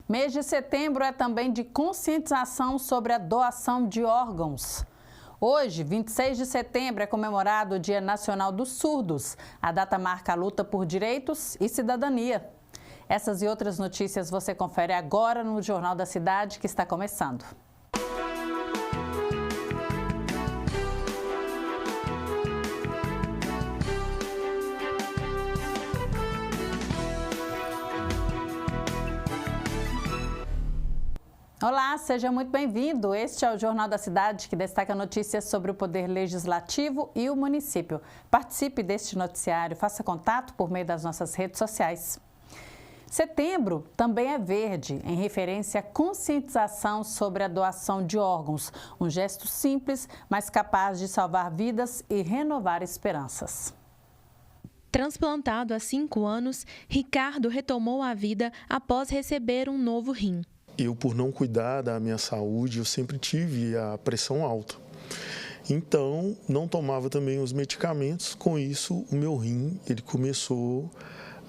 Mês de setembro é também de conscientização sobre a doação de órgãos. Hoje, 26 de setembro, é comemorado o Dia Nacional dos Surdos. A data marca a luta por direitos e cidadania. Essas e outras notícias você confere agora no Jornal da Cidade, que está começando. Olá, seja muito bem-vindo. Este é o Jornal da Cidade, que destaca notícias sobre o Poder Legislativo e o município. Participe deste noticiário, faça contato por meio das nossas redes sociais. Setembro também é verde, em referência à conscientização sobre a doação de órgãos. Um gesto simples, mas capaz de salvar vidas e renovar esperanças. Transplantado há 5 anos, Ricardo retomou a vida após receber um novo rim. Eu, por não cuidar da minha saúde, eu sempre tive a pressão alta. Então, não tomava também os medicamentos. Com isso, o meu rim ele começou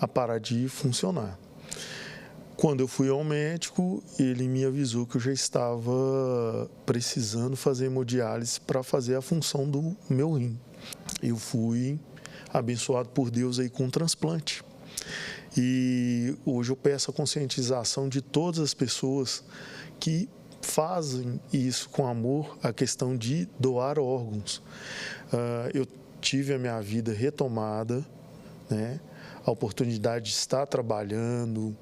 a parar de funcionar. Quando eu fui ao médico, ele me avisou que eu já estava precisando fazer hemodiálise para fazer a função do meu rim. Eu fui abençoado por Deus aí com um transplante. E hoje eu peço a conscientização de todas as pessoas que fazem isso com amor, a questão de doar órgãos. Eu tive a minha vida retomada, né? A oportunidade de estar trabalhando,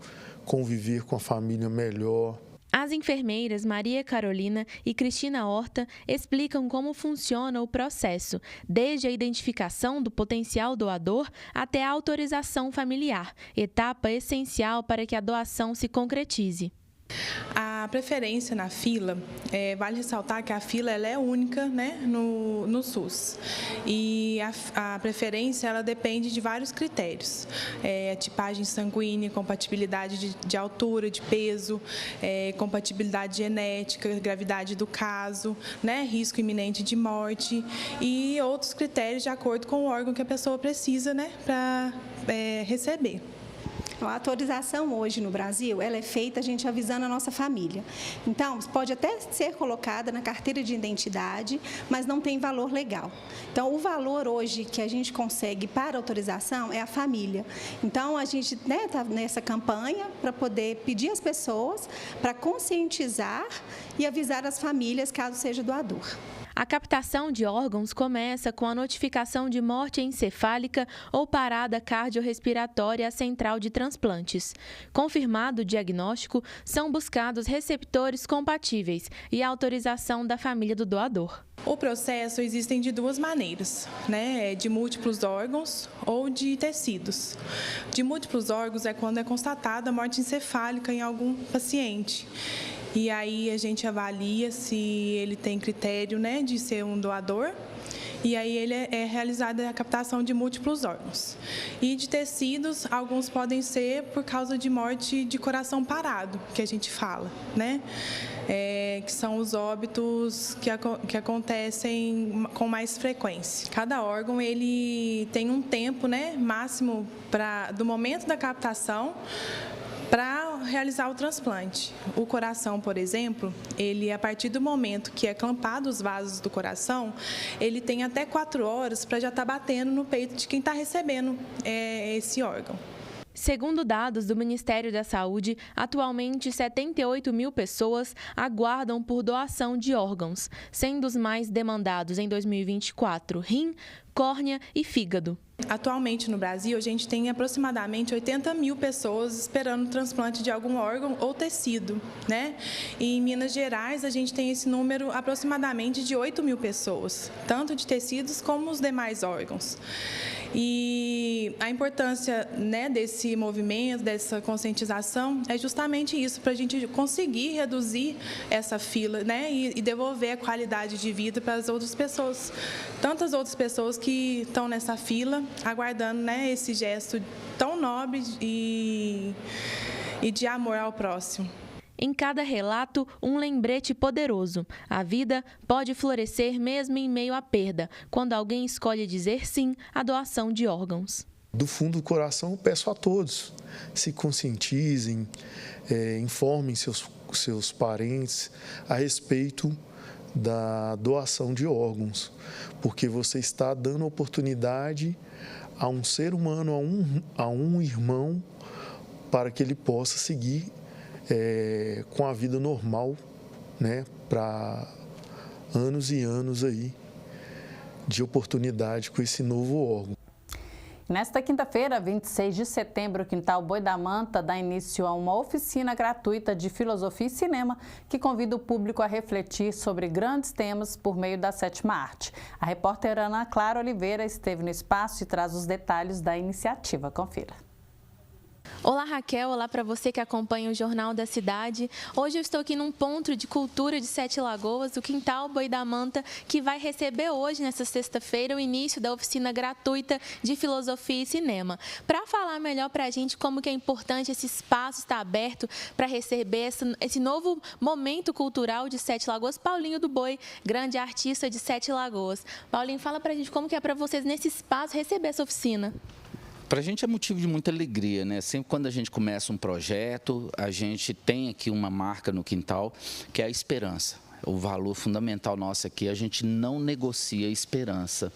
conviver com a família melhor. As enfermeiras Maria Carolina e Cristina Horta explicam como funciona o processo, desde a identificação do potencial doador até a autorização familiar, etapa essencial para que a doação se concretize. A preferência na fila, vale ressaltar que a fila ela é única, né, no SUS. E a preferência ela depende de vários critérios. Tipagem sanguínea, compatibilidade de altura, de peso, compatibilidade genética, gravidade do caso, né, risco iminente de morte e outros critérios de acordo com o órgão que a pessoa precisa, né, para receber. A autorização hoje no Brasil, ela é feita a gente avisando a nossa família. Então, pode até ser colocada na carteira de identidade, mas não tem valor legal. Então, o valor hoje que a gente consegue para autorização é a família. Então, a gente está nessa campanha para poder pedir às pessoas para conscientizar e avisar as famílias caso seja doador. A captação de órgãos começa com a notificação de morte encefálica ou parada cardiorrespiratória à central de transplantes. Confirmado o diagnóstico, são buscados receptores compatíveis e a autorização da família do doador. O processo existem de duas maneiras, né? De múltiplos órgãos ou de tecidos. De múltiplos órgãos é quando é constatada a morte encefálica em algum paciente. E aí a gente avalia se ele tem critério, né, de ser um doador. E aí ele é realizada a captação de múltiplos órgãos. E de tecidos, alguns podem ser por causa de morte de coração parado, que a gente fala, né? Que são os óbitos que acontecem com mais frequência. Cada órgão ele tem um tempo, né, máximo do momento da captação para realizar o transplante. O coração, por exemplo, ele a partir do momento que é clampado os vasos do coração, ele tem até 4 horas para já estar batendo no peito de quem está recebendo esse órgão. Segundo dados do Ministério da Saúde, atualmente 78 mil pessoas aguardam por doação de órgãos, sendo os mais demandados em 2024 rim, córnea e fígado. Atualmente no Brasil, a gente tem aproximadamente 80 mil pessoas esperando o transplante de algum órgão ou tecido, né? E em Minas Gerais, a gente tem esse número aproximadamente de 8 mil pessoas, tanto de tecidos como os demais órgãos. E a importância, né, desse movimento, dessa conscientização, é justamente isso, para a gente conseguir reduzir essa fila, né, e devolver a qualidade de vida para as outras pessoas, tantas outras pessoas que estão nessa fila, aguardando, né, esse gesto tão nobre e de amor ao próximo. Em cada relato, um lembrete poderoso. A vida pode florescer mesmo em meio à perda, quando alguém escolhe dizer sim à doação de órgãos. Do fundo do coração, eu peço a todos, se conscientizem, informem seus parentes a respeito da doação de órgãos, porque você está dando oportunidade a um ser humano, a um irmão, para que ele possa seguir com a vida normal, né, para anos e anos aí de oportunidade com esse novo órgão. Nesta quinta-feira, 26 de setembro, o Quintal Boi da Manta dá início a uma oficina gratuita de filosofia e cinema que convida o público a refletir sobre grandes temas por meio da sétima arte. A repórter Ana Clara Oliveira esteve no espaço e traz os detalhes da iniciativa. Confira. Olá, Raquel. Olá para você que acompanha o Jornal da Cidade. Hoje eu estou aqui num ponto de cultura de Sete Lagoas, o Quintal Boi da Manta, que vai receber hoje, nesta sexta-feira, o início da oficina gratuita de filosofia e cinema. Para falar melhor para a gente como que é importante esse espaço estar aberto para receber esse novo momento cultural de Sete Lagoas, Paulinho do Boi, grande artista de Sete Lagoas. Paulinho, fala para a gente como que é para vocês nesse espaço receber essa oficina. Para a gente é motivo de muita alegria, né? Sempre quando a gente começa um projeto, a gente tem aqui uma marca no quintal, que é a esperança. O valor fundamental nosso aqui, a gente não negocia a esperança.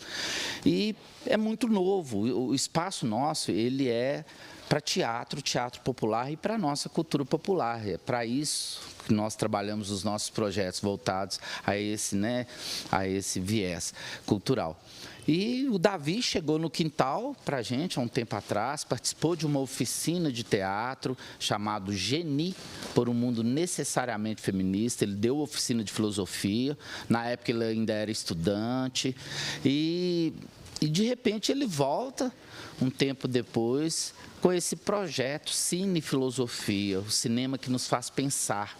E é muito novo, o espaço nosso, ele é para teatro popular e para a nossa cultura popular. É para isso que nós trabalhamos os nossos projetos voltados a esse viés cultural. E o Davi chegou no quintal para a gente há um tempo atrás, participou de uma oficina de teatro chamado Geni, por um mundo necessariamente feminista. Ele deu oficina de filosofia, na época ele ainda era estudante, e de repente ele volta, um tempo depois, com esse projeto Cine Filosofia, o cinema que nos faz pensar.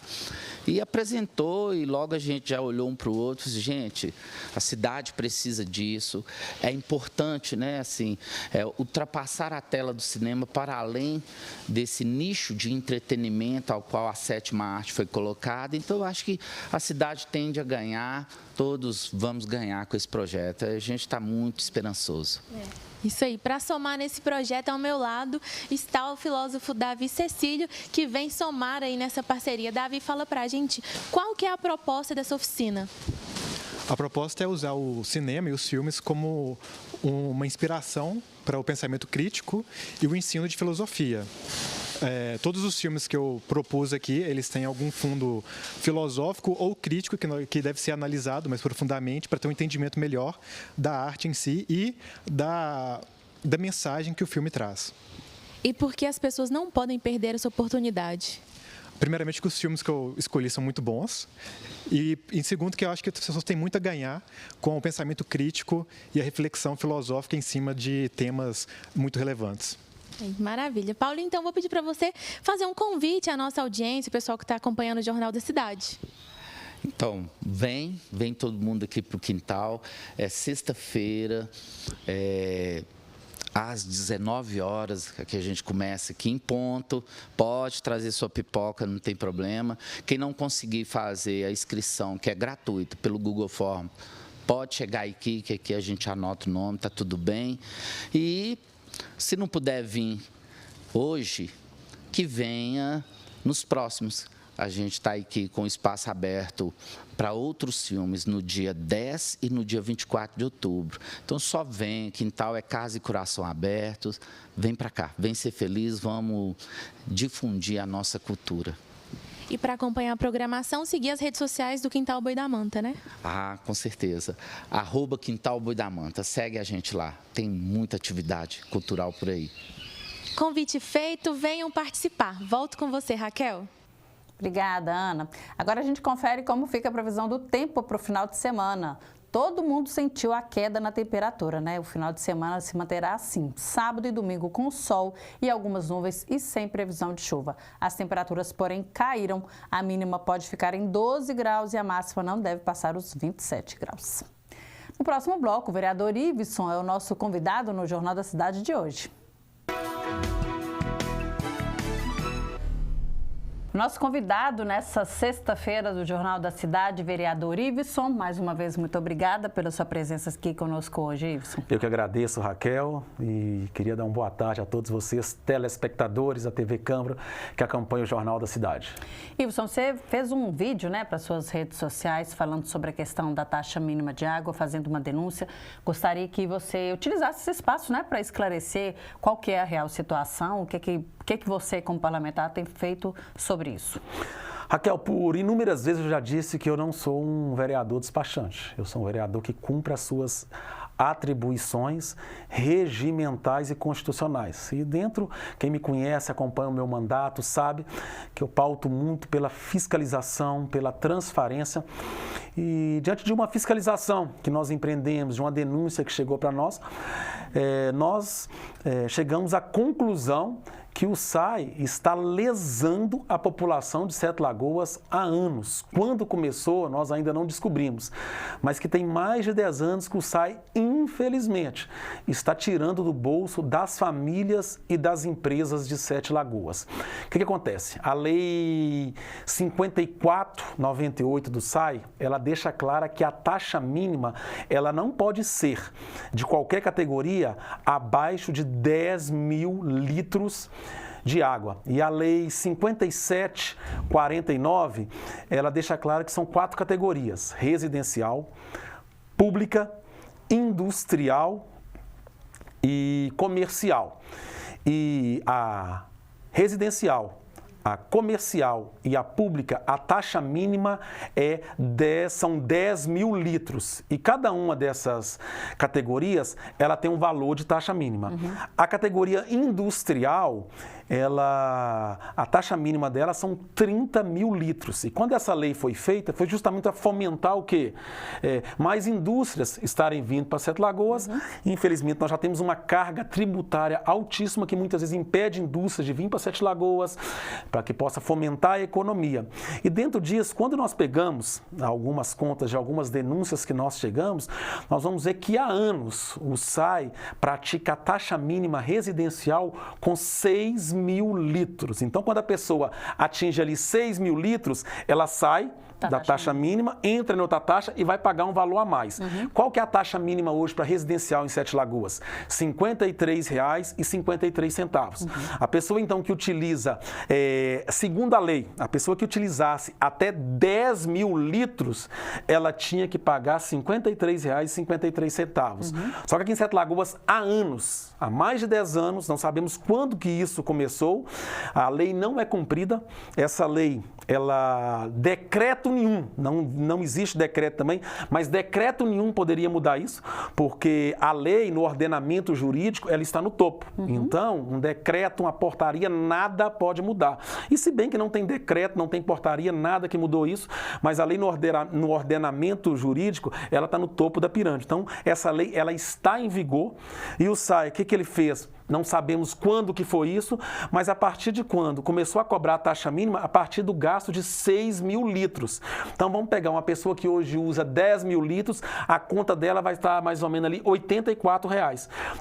E apresentou, e logo a gente já olhou um para o outro e disse, gente, a cidade precisa disso, é importante, né, assim, ultrapassar a tela do cinema para além desse nicho de entretenimento ao qual a sétima arte foi colocada. Então, eu acho que a cidade tende a ganhar, todos vamos ganhar com esse projeto. A gente está muito esperançoso. Isso aí, para somar nesse projeto, ao meu lado está o filósofo Davi Cecílio, que vem somar aí nessa parceria. Davi, fala pra gente, qual que é a proposta dessa oficina? A proposta é usar o cinema e os filmes como uma inspiração para o pensamento crítico e o ensino de filosofia. Todos os filmes que eu propus aqui, eles têm algum fundo filosófico ou crítico que deve ser analisado mais profundamente para ter um entendimento melhor da arte em si e da mensagem que o filme traz. E por que as pessoas não podem perder essa oportunidade? Primeiramente, que os filmes que eu escolhi são muito bons. E, em segundo, que eu acho que as pessoas têm muito a ganhar com o pensamento crítico e a reflexão filosófica em cima de temas muito relevantes. Maravilha. Paulo, então vou pedir para você fazer um convite à nossa audiência, o pessoal que está acompanhando o Jornal da Cidade. Então, vem todo mundo aqui para o quintal. É sexta-feira, às 19 horas, que a gente começa aqui em ponto. Pode trazer sua pipoca, não tem problema. Quem não conseguir fazer a inscrição, que é gratuita, pelo Google Form, pode chegar aqui, que aqui a gente anota o nome, está tudo bem. E se não puder vir hoje, que venha nos próximos. A gente está aqui com espaço aberto para outros filmes no dia 10 e no dia 24 de outubro. Então, só vem, quintal é casa e coração abertos. Vem para cá, vem ser feliz, vamos difundir a nossa cultura. E para acompanhar a programação, seguir as redes sociais do Quintal Boi da Manta, né? Ah, com certeza. @Quintal Boi da Manta. Segue a gente lá. Tem muita atividade cultural por aí. Convite feito, venham participar. Volto com você, Raquel. Obrigada, Ana. Agora a gente confere como fica a previsão do tempo para o final de semana. Todo mundo sentiu a queda na temperatura, né? O final de semana se manterá assim, sábado e domingo com sol e algumas nuvens e sem previsão de chuva. As temperaturas, porém, caíram. A mínima pode ficar em 12 graus e a máxima não deve passar os 27 graus. No próximo bloco, o vereador Iveson é o nosso convidado no Jornal da Cidade de hoje. Nosso convidado nessa sexta-feira do Jornal da Cidade, vereador Iveson, mais uma vez muito obrigada pela sua presença aqui conosco hoje, Iveson. Eu que agradeço, Raquel, e queria dar uma boa tarde a todos vocês, telespectadores da TV Câmara, que acompanham o Jornal da Cidade. Iveson, você fez um vídeo, né, para suas redes sociais falando sobre a questão da taxa mínima de água, fazendo uma denúncia. Gostaria que você utilizasse esse espaço, né, para esclarecer qual que é a real situação, o que você, como parlamentar, tem feito sobre isso? Raquel, por inúmeras vezes eu já disse que eu não sou um vereador despachante. Eu sou um vereador que cumpre as suas atribuições regimentais e constitucionais. E dentro, quem me conhece, acompanha o meu mandato, sabe que eu pauto muito pela fiscalização, pela transparência. E diante de uma fiscalização que nós empreendemos, de uma denúncia que chegou para nós, nós chegamos à conclusão que o SAI está lesando a população de Sete Lagoas há anos. Quando começou, nós ainda não descobrimos, mas que tem mais de 10 anos que o SAI, infelizmente, está tirando do bolso das famílias e das empresas de Sete Lagoas. O que acontece? A Lei 54/98 do SAI, ela deixa clara que a taxa mínima, ela não pode ser de qualquer categoria abaixo de 10 mil litros de água. E a Lei 57/49, ela deixa claro que são 4 categorias: residencial, pública, industrial e comercial. E a residencial, a comercial e a pública, a taxa mínima são 10 mil litros. E cada uma dessas categorias, ela tem um valor de taxa mínima. A categoria industrial, a taxa mínima dela são 30 mil litros. E quando essa lei foi feita, foi justamente para fomentar o quê? Mais indústrias estarem vindo para Sete Lagoas. Infelizmente, nós já temos uma carga tributária altíssima que muitas vezes impede indústrias de vir para Sete Lagoas, para que possa fomentar a economia. E dentro disso, quando nós pegamos algumas contas de algumas denúncias que nós chegamos, nós vamos ver que há anos o SAI pratica a taxa mínima residencial com 6 mil litros. Então, quando a pessoa atinge ali 6 mil litros, ela sai da taxa mínima, entra em outra taxa e vai pagar um valor a mais. Qual que é a taxa mínima hoje para residencial em Sete Lagoas? R$ 53,53. A pessoa, então, que utiliza, segundo a lei, a pessoa que utilizasse até 10 mil litros, ela tinha que pagar R$ 53,53. Só que aqui em Sete Lagoas, há anos, há mais de 10 anos, não sabemos quando que isso começou, a lei não é cumprida. Essa lei, decreto nenhum, não existe decreto também, mas decreto nenhum poderia mudar isso, porque a lei no ordenamento jurídico, ela está no topo. Então, um decreto, uma portaria, nada pode mudar. E se bem que não tem decreto, não tem portaria, nada que mudou isso, mas a lei no ordenamento jurídico, ela está no topo da pirâmide. Então, essa lei, ela está em vigor. E o SAI, o que ele fez? Não sabemos quando que foi isso, mas a partir de quando começou a cobrar a taxa mínima, a partir do gasto de 6 mil litros. Então vamos pegar uma pessoa que hoje usa 10 mil litros, a conta dela vai estar mais ou menos ali R$ 84.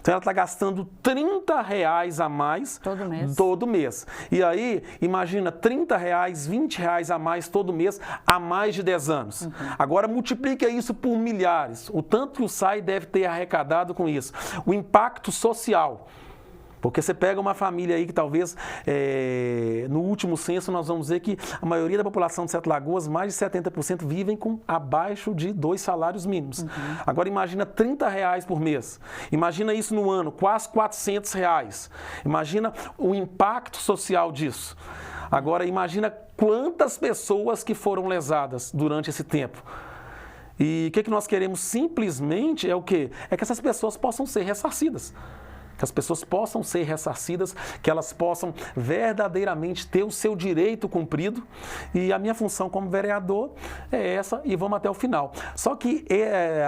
Então ela está gastando R$ 30 a mais todo mês. E aí, imagina, R$ 30, R$ 20 a mais todo mês, há mais de 10 anos. Agora multiplica isso por milhares, o tanto que o SAI deve ter arrecadado com isso. O impacto social. Porque você pega uma família aí que talvez, no último censo, nós vamos ver que a maioria da população de Sete Lagoas, mais de 70%, vivem com abaixo de 2 salários mínimos. Agora imagina R$ 30 por mês. Imagina isso no ano, quase R$ 400. Imagina o impacto social disso. Agora imagina quantas pessoas que foram lesadas durante esse tempo. E o que nós queremos simplesmente é o quê? É que essas pessoas possam ser ressarcidas. Que as pessoas possam ser ressarcidas, que elas possam verdadeiramente ter o seu direito cumprido. E a minha função como vereador é essa, e vamos até o final. Só que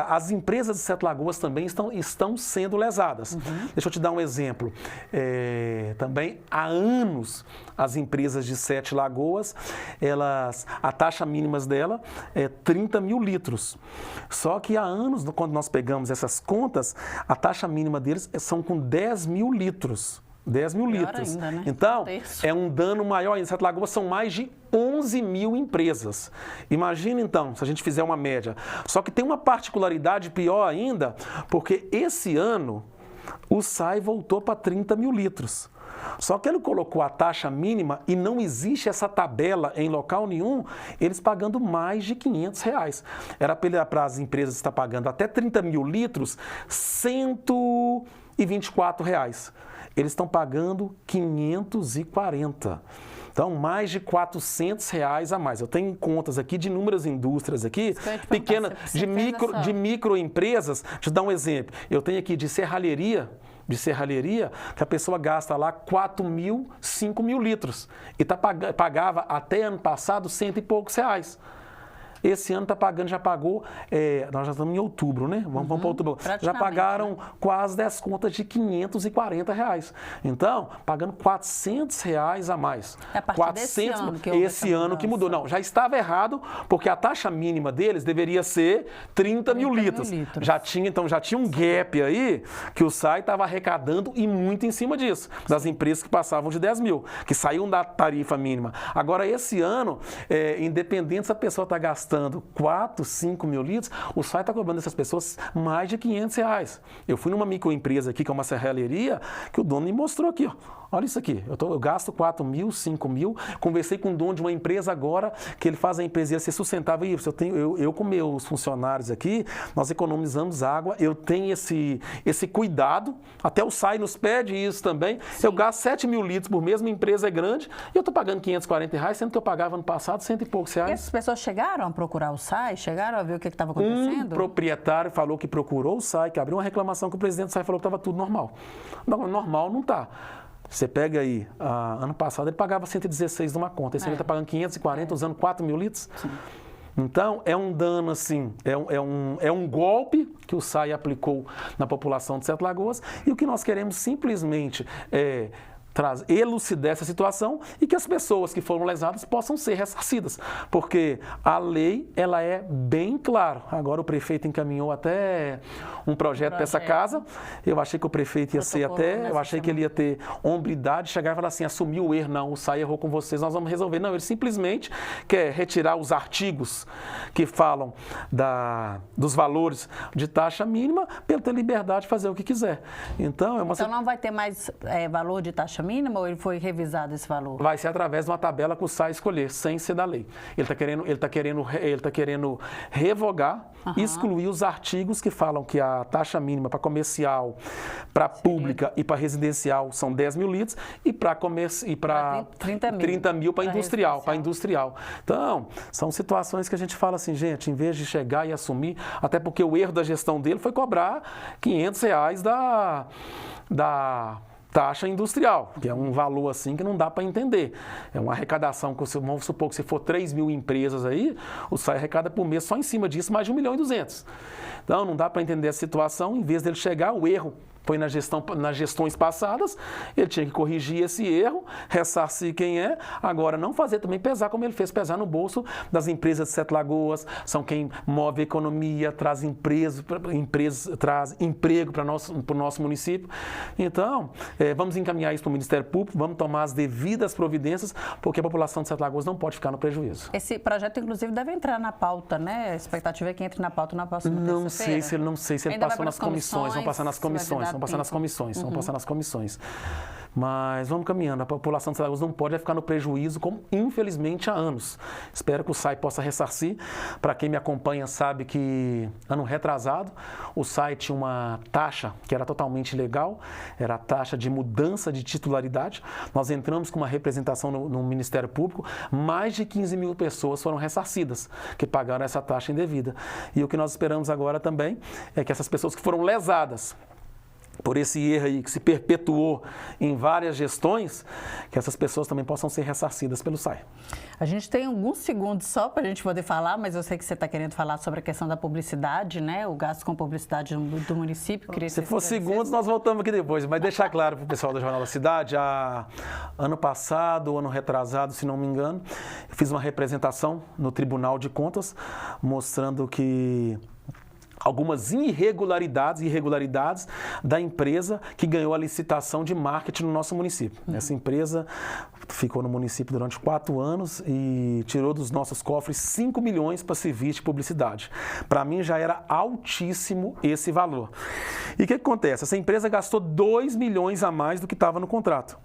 as empresas de Sete Lagoas também estão sendo lesadas. Deixa eu te dar um exemplo. Também há anos as empresas de Sete Lagoas, a taxa mínima dela é 30 mil litros. Só que há anos, quando nós pegamos essas contas, a taxa mínima deles são com 10 mil litros. 10 mil litros. Ainda, né? Então, é um dano maior ainda. Sete Lagoas são mais de 11 mil empresas. Imagina, então, se a gente fizer uma média. Só que tem uma particularidade pior ainda, porque esse ano o SAI voltou para 30 mil litros. Só que ele colocou a taxa mínima e não existe essa tabela em local nenhum, eles pagando mais de R$500. Era para as empresas estar pagando até 30 mil litros, R$124. Eles estão pagando 540. Então, mais de R$400 a mais. Eu tenho contas aqui de inúmeras indústrias aqui, pequenas, de microempresas. Deixa eu dar um exemplo. Eu tenho aqui de serralheria, que a pessoa gasta lá 4 mil, 5 mil litros. E pagava até ano passado R$100 e poucos. Esse ano está pagando, já pagou, nós já estamos em outubro, né? Vamos para outubro. Já pagaram quase 10 contas de R$540. Então, pagando R$400 a mais. É a partir desse ano que esse ano que mudou. Não, já estava errado, porque a taxa mínima deles deveria ser 30 mil litros. Já tinha um gap aí que o SAI estava arrecadando e muito em cima disso, das empresas que passavam de 10 mil, que saíam da tarifa mínima. Agora, esse ano, independente se a pessoa está gastando 4, 5 mil litros, o SAI está cobrando dessas pessoas mais de R$500. Eu fui numa microempresa aqui, que é uma serralheria, que o dono me mostrou aqui, ó. Olha isso aqui, eu gasto 4 mil, 5 mil, conversei com o dono de uma empresa agora, que ele faz a empresa ser sustentável. Eu com meus funcionários aqui, nós economizamos água, eu tenho esse cuidado, até o SAI nos pede isso também. Sim. Eu gasto 7 mil litros por mês, minha empresa é grande, e eu estou pagando R$540, sendo que eu pagava ano passado R$100 e poucos. E essas pessoas chegaram a procurar o SAI? Chegaram a ver o que estava acontecendo? Um proprietário falou que procurou o SAI, que abriu uma reclamação que o presidente do SAI falou que estava tudo normal. Não, normal não está. Você pega aí, ano passado ele pagava 116 numa conta, esse ano ele está pagando 540, usando 4 mil litros. Sim. Então, é um dano, assim, é um golpe que o SAI aplicou na população de Sete Lagoas, e o que nós queremos simplesmente é elucidar essa situação e que as pessoas que foram lesadas possam ser ressarcidas, porque a lei, ela é bem clara. Agora o prefeito encaminhou até um projeto para essa casa, eu achei que o prefeito ia ser eu achei que ele ia ter hombridade, chegar e falar assim, assumiu o erro, não, o SAI errou com vocês, nós vamos resolver. Não, ele simplesmente quer retirar os artigos que falam dos valores de taxa mínima, para ele ter liberdade de fazer o que quiser. Então, não vai ter mais valor de taxa mínima, ou ele foi revisado esse valor? Vai ser através de uma tabela que o SAI escolher, sem ser da lei. Ele está querendo revogar, excluir os artigos que falam que a taxa mínima para comercial, para pública e para residencial são 10 mil litros e para 30 mil para industrial. Então, são situações que a gente fala assim, gente, em vez de chegar e assumir, até porque o erro da gestão dele foi cobrar R$500 da taxa industrial, que é um valor assim que não dá para entender. É uma arrecadação, vamos supor que se for 3 mil empresas aí, o SAI arrecada por mês só em cima disso mais de 1.200.000. Então não dá para entender a situação, em vez dele chegar, o erro foi nas gestões passadas, ele tinha que corrigir esse erro, ressarcir quem agora não fazer também pesar como ele fez pesar no bolso das empresas de Sete Lagoas, são quem move a economia, traz traz emprego para o nosso município. Então, vamos encaminhar isso para o Ministério Público, vamos tomar as devidas providências, porque a população de Sete Lagoas não pode ficar no prejuízo. Esse projeto, inclusive, deve entrar na pauta, né? A expectativa é que entre na pauta na próxima terça-feira. Não sei se ele passou nas comissões, vão passar nas comissões. Vão passar nas comissões. Mas vamos caminhando. A população de Sete Lagoas não pode ficar no prejuízo, como infelizmente há anos. Espero que o SAI possa ressarcir. Para quem me acompanha sabe que ano retrasado, o SAI tinha uma taxa que era totalmente ilegal, era a taxa de mudança de titularidade. Nós entramos com uma representação no Ministério Público, mais de 15 mil pessoas foram ressarcidas, que pagaram essa taxa indevida. E o que nós esperamos agora também é que essas pessoas que foram lesadas por esse erro aí que se perpetuou em várias gestões, que essas pessoas também possam ser ressarcidas pelo SAI. A gente tem alguns segundos só para a gente poder falar, mas eu sei que você está querendo falar sobre a questão da publicidade, né? O gasto com publicidade do município. Se for segundos, nós voltamos aqui depois, mas deixar claro para o pessoal do Jornal da Cidade, ano passado, ano retrasado, se não me engano, eu fiz uma representação no Tribunal de Contas, mostrando que algumas irregularidades da empresa que ganhou a licitação de marketing no nosso município. Essa empresa ficou no município durante 4 anos e tirou dos nossos cofres 5 milhões para serviço de publicidade. Para mim já era altíssimo esse valor. E o que acontece? Essa empresa gastou 2 milhões a mais do que estava no contrato.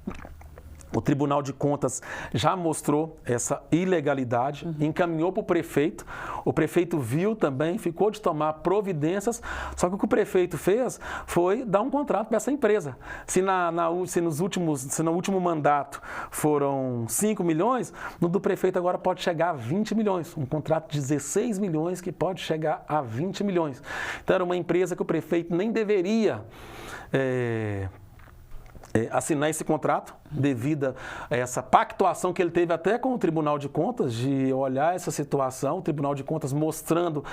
O Tribunal de Contas já mostrou essa ilegalidade, encaminhou para o prefeito viu também, ficou de tomar providências, só que o que o prefeito fez foi dar um contrato para essa empresa. Se no último mandato foram 5 milhões, no do prefeito agora pode chegar a 20 milhões, um contrato de 16 milhões que pode chegar a 20 milhões. Então era uma empresa que o prefeito nem deveria assinar esse contrato devido a essa pactuação que ele teve até com o Tribunal de Contas de olhar essa situação, o Tribunal de Contas mostrando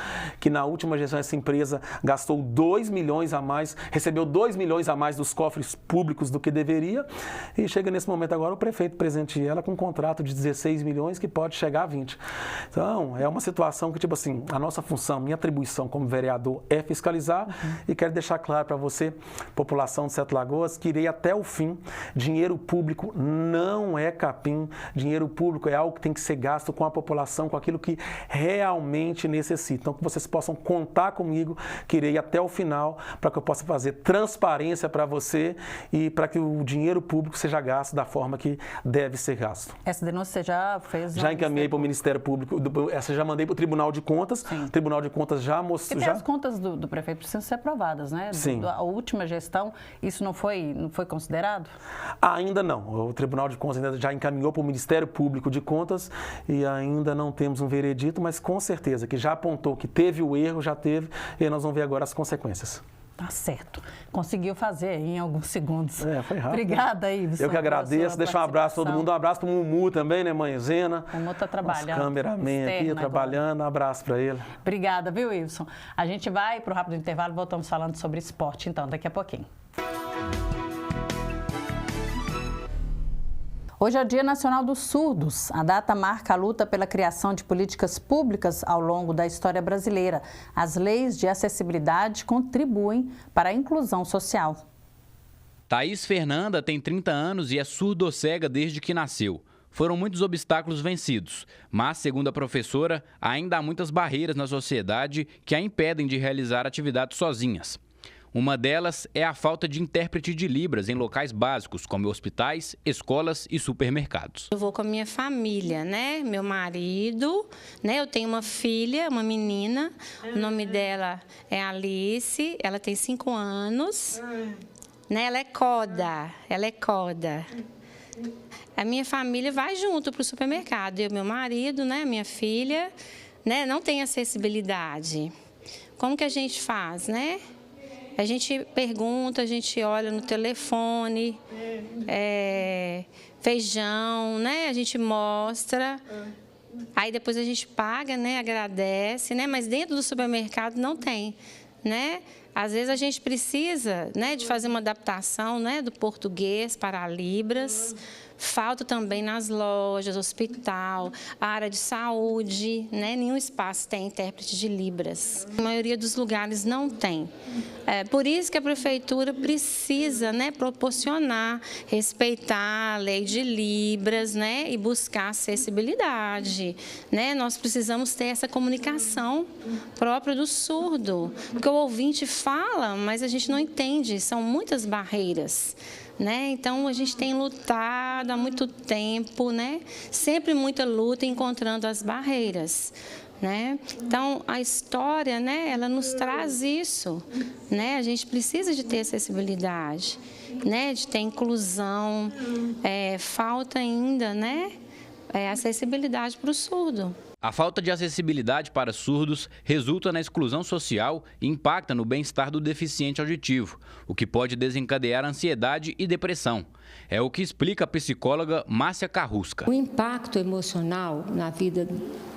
que na última gestão essa empresa gastou 2 milhões a mais, recebeu 2 milhões a mais dos cofres públicos do que deveria e chega nesse momento agora o prefeito presenteia ela com um contrato de 16 milhões que pode chegar a 20. Então, é uma situação que, tipo assim, a nossa função, minha atribuição como vereador é fiscalizar e quero deixar claro para você, população de Sete Lagoas, que irei até o fim. Dinheiro público não é capim, dinheiro público é algo que tem que ser gasto com a população, com aquilo que realmente necessita. Então, que vocês possam contar comigo, que irei até o final, para que eu possa fazer transparência para você e para que o dinheiro público seja gasto da forma que deve ser gasto. Essa denúncia você já fez? Já encaminhei para o Ministério Público, essa já mandei para o Tribunal de Contas. Sim. O Tribunal de Contas já mostrou. Porque as contas do prefeito precisam ser aprovadas, né? Sim. A última gestão, isso não foi considerado? Ainda não. O Tribunal de Contas ainda já encaminhou para o Ministério Público de Contas e ainda não temos um veredito, mas com certeza que já apontou que teve o erro, já teve, e nós vamos ver agora as consequências. Tá certo. Conseguiu fazer em alguns segundos. Foi rápido. Obrigada, Iveson. Eu que agradeço. Deixa um abraço a todo mundo. Um abraço para o Mumu também, né, mãe Zena? O Mumu está trabalhando. Cameraman aqui, trabalhando. Um abraço para ele. Obrigada, viu, Iveson? A gente vai para o rápido intervalo, voltamos falando sobre esporte, então, daqui a pouquinho. Hoje é o Dia Nacional dos Surdos. A data marca a luta pela criação de políticas públicas ao longo da história brasileira. As leis de acessibilidade contribuem para a inclusão social. Thaís Fernanda tem 30 anos e é surdo-cega desde que nasceu. Foram muitos obstáculos vencidos, mas, segundo a professora, ainda há muitas barreiras na sociedade que a impedem de realizar atividades sozinhas. Uma delas é a falta de intérprete de Libras em locais básicos, como hospitais, escolas e supermercados. Eu vou com a minha família, né? Meu marido, né? Eu tenho uma filha, uma menina, o nome dela é Alice, ela tem 5 anos, né? Ela é coda. A minha família vai junto para o supermercado, eu, meu marido, né? Minha filha, né? Não tem acessibilidade. Como que a gente faz, né? A gente pergunta, a gente olha no telefone, feijão, né? A gente mostra, aí depois a gente paga, né? Agradece, né? Mas dentro do supermercado não tem, né? Às vezes a gente precisa, né, de fazer uma adaptação, né, do português para a Libras. Falta também nas lojas, hospital, a área de saúde, né? Nenhum espaço tem intérprete de Libras. A maioria dos lugares não tem. Por isso que a prefeitura precisa, né, proporcionar, respeitar a lei de Libras, né, e buscar acessibilidade, né? Nós precisamos ter essa comunicação própria do surdo, porque o ouvinte fala, mas a gente não entende, são muitas barreiras. Né? Então, a gente tem lutado há muito tempo, né? Sempre muita luta encontrando as barreiras. Né? Então, a história, né, ela nos traz isso. Né? A gente precisa de ter acessibilidade, né? De ter inclusão. Falta ainda, né, acessibilidade para o surdo. A falta de acessibilidade para surdos resulta na exclusão social e impacta no bem-estar do deficiente auditivo, o que pode desencadear ansiedade e depressão. É o que explica a psicóloga Márcia Carrusca. O impacto emocional na vida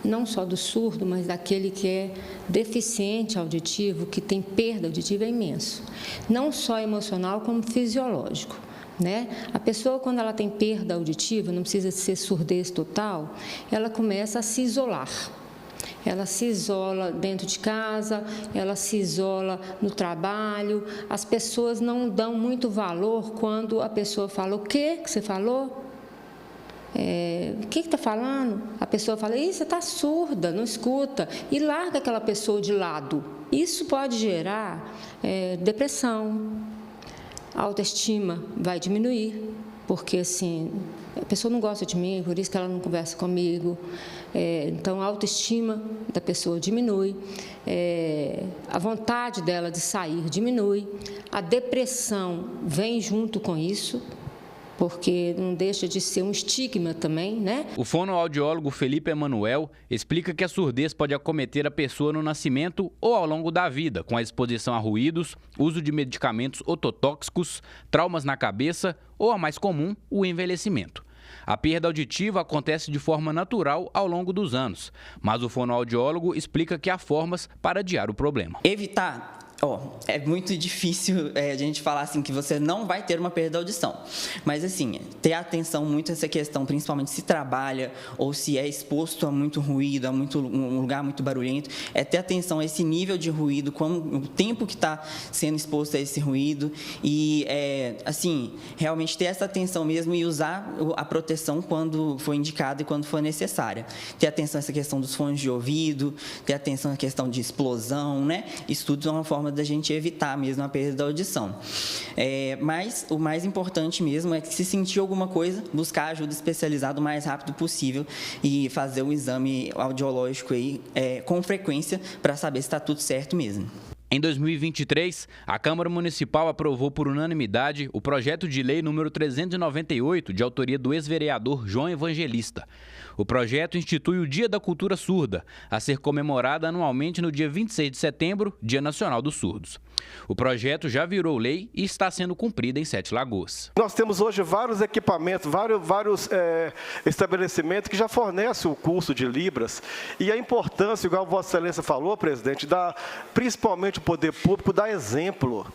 não só do surdo, mas daquele que é deficiente auditivo, que tem perda auditiva, é imenso. Não só emocional, como fisiológico. Né? A pessoa, quando ela tem perda auditiva, não precisa ser surdez total, ela começa a se isolar. ela se isola dentro de casa, ela se isola no trabalho. As pessoas não dão muito valor quando a pessoa fala: o que você falou? O que está falando? A pessoa fala: ih, você está surda, não escuta, e larga aquela pessoa de lado. Isso pode gerar depressão, a autoestima vai diminuir, porque assim, a pessoa não gosta de mim, por isso que ela não conversa comigo. Então, a autoestima da pessoa diminui, a vontade dela de sair diminui, a depressão vem junto com isso, porque não deixa de ser um estigma também, né? O fonoaudiólogo Felipe Emanuel explica que a surdez pode acometer a pessoa no nascimento ou ao longo da vida, com a exposição a ruídos, uso de medicamentos ototóxicos, traumas na cabeça ou, a mais comum, o envelhecimento. A perda auditiva acontece de forma natural ao longo dos anos, mas o fonoaudiólogo explica que há formas para adiar o problema. Evitar. É muito difícil a gente falar assim que você não vai ter uma perda da audição, mas assim, ter atenção muito a essa questão, principalmente se trabalha ou se é exposto a muito ruído, a um lugar muito barulhento, ter atenção a esse nível de ruído, o tempo que está sendo exposto a esse ruído e, assim, realmente ter essa atenção mesmo e usar a proteção quando for indicada e quando for necessária. Ter atenção a essa questão dos fones de ouvido, ter atenção à questão de explosão, né? Isso tudo é uma forma da gente evitar mesmo a perda da audição. Mas o mais importante mesmo é que, se sentir alguma coisa, buscar ajuda especializada o mais rápido possível e fazer o exame audiológico aí, com frequência, para saber se está tudo certo mesmo. Em 2023, a Câmara Municipal aprovou por unanimidade o projeto de lei número 398, de autoria do ex-vereador João Evangelista. O projeto institui o Dia da Cultura Surda, a ser comemorado anualmente no dia 26 de setembro, Dia Nacional dos Surdos. O projeto já virou lei e está sendo cumprido em Sete Lagoas. Nós temos hoje vários equipamentos, vários estabelecimentos que já fornecem o curso de Libras, e a importância, igual Vossa Excelência falou, presidente, principalmente o poder público, dá exemplo.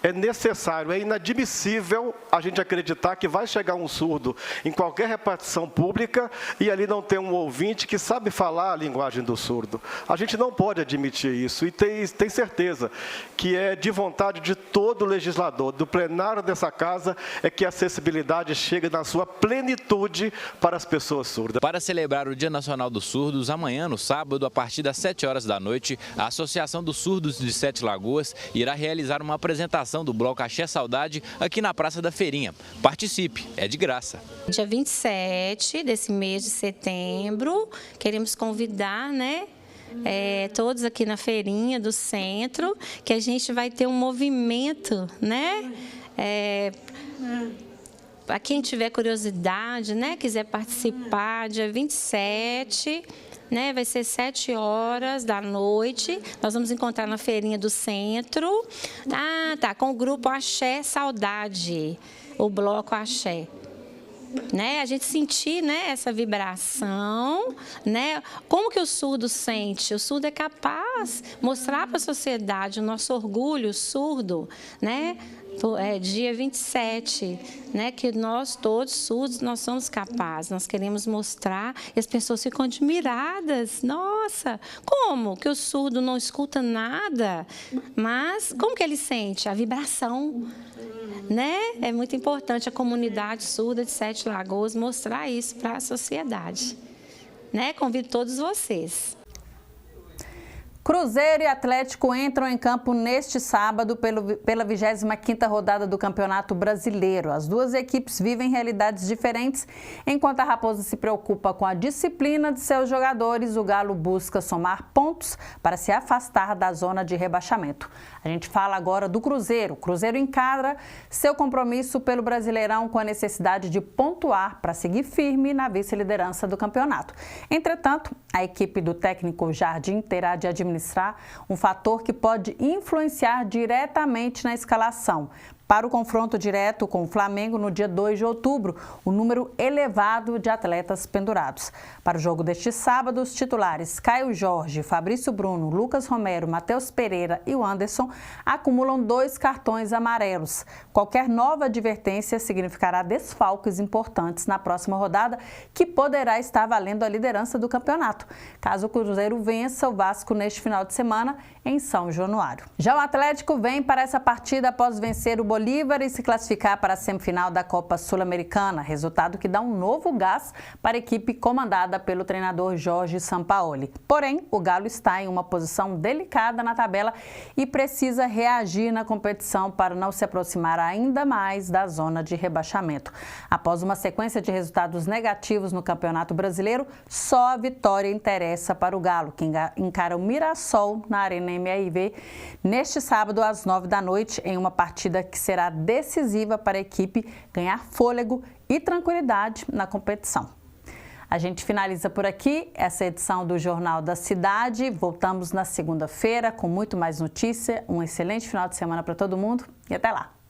É necessário, é inadmissível a gente acreditar que vai chegar um surdo em qualquer repartição pública e ali não ter um ouvinte que sabe falar a linguagem do surdo. A gente não pode admitir isso, e tem certeza que é de vontade de todo legislador, do plenário dessa casa, é que a acessibilidade chegue na sua plenitude para as pessoas surdas. Para celebrar o Dia Nacional dos Surdos, amanhã, no sábado, a partir das 7 horas da noite, a Associação dos Surdos de Sete Lagoas irá realizar uma apresentação do bloco Axé Saudade aqui na Praça da Feirinha. Participe, é de graça. Dia 27 desse mês de setembro, queremos convidar, né? Todos aqui na feirinha do centro, que a gente vai ter um movimento, né? Para quem tiver curiosidade, né? Quiser participar, dia 27, né? Vai ser 7 horas da noite. Nós vamos encontrar na feirinha do centro. Com o grupo Axé Saudade, o bloco Axé. Né, a gente sentir, né, essa vibração, né? Como que o surdo sente? O surdo é capaz de mostrar para a sociedade o nosso orgulho surdo, né? Dia 27, né, que nós todos surdos, nós somos capazes, nós queremos mostrar e as pessoas ficam admiradas. Nossa, como que o surdo não escuta nada? Mas como que ele sente? A vibração, né? É muito importante a comunidade surda de Sete Lagoas mostrar isso para a sociedade, né? Convido todos vocês. Cruzeiro e Atlético entram em campo neste sábado pela 25ª rodada do Campeonato Brasileiro. As duas equipes vivem realidades diferentes. Enquanto a Raposa se preocupa com a disciplina de seus jogadores, o Galo busca somar pontos para se afastar da zona de rebaixamento. A gente fala agora do Cruzeiro. O Cruzeiro encara seu compromisso pelo Brasileirão com a necessidade de pontuar para seguir firme na vice-liderança do campeonato. Entretanto, a equipe do técnico Jardim terá de administrar um fator que pode influenciar diretamente na escalação. para o confronto direto com o Flamengo no dia 2 de outubro, o número elevado de atletas pendurados. Para o jogo deste sábado, os titulares Caio Jorge, Fabrício Bruno, Lucas Romero, Matheus Pereira e o Anderson acumulam 2 cartões amarelos. Qualquer nova advertência significará desfalques importantes na próxima rodada, que poderá estar valendo a liderança do campeonato, caso o Cruzeiro vença o Vasco neste final de semana em São Januário. Já o Atlético vem para essa partida após vencer o Bolívar e se classificar para a semifinal da Copa Sul-Americana, resultado que dá um novo gás para a equipe comandada pelo treinador Jorge Sampaoli. Porém, o Galo está em uma posição delicada na tabela e precisa reagir na competição para não se aproximar ainda mais da zona de rebaixamento. Após uma sequência de resultados negativos no Campeonato Brasileiro, só a vitória interessa para o Galo, que encara o Mirassol na Arena MRV neste sábado às 9 da noite, em uma partida que será decisiva para a equipe ganhar fôlego e tranquilidade na competição. A gente finaliza por aqui essa edição do Jornal da Cidade. Voltamos na segunda-feira com muito mais notícia. Um excelente final de semana para todo mundo e até lá!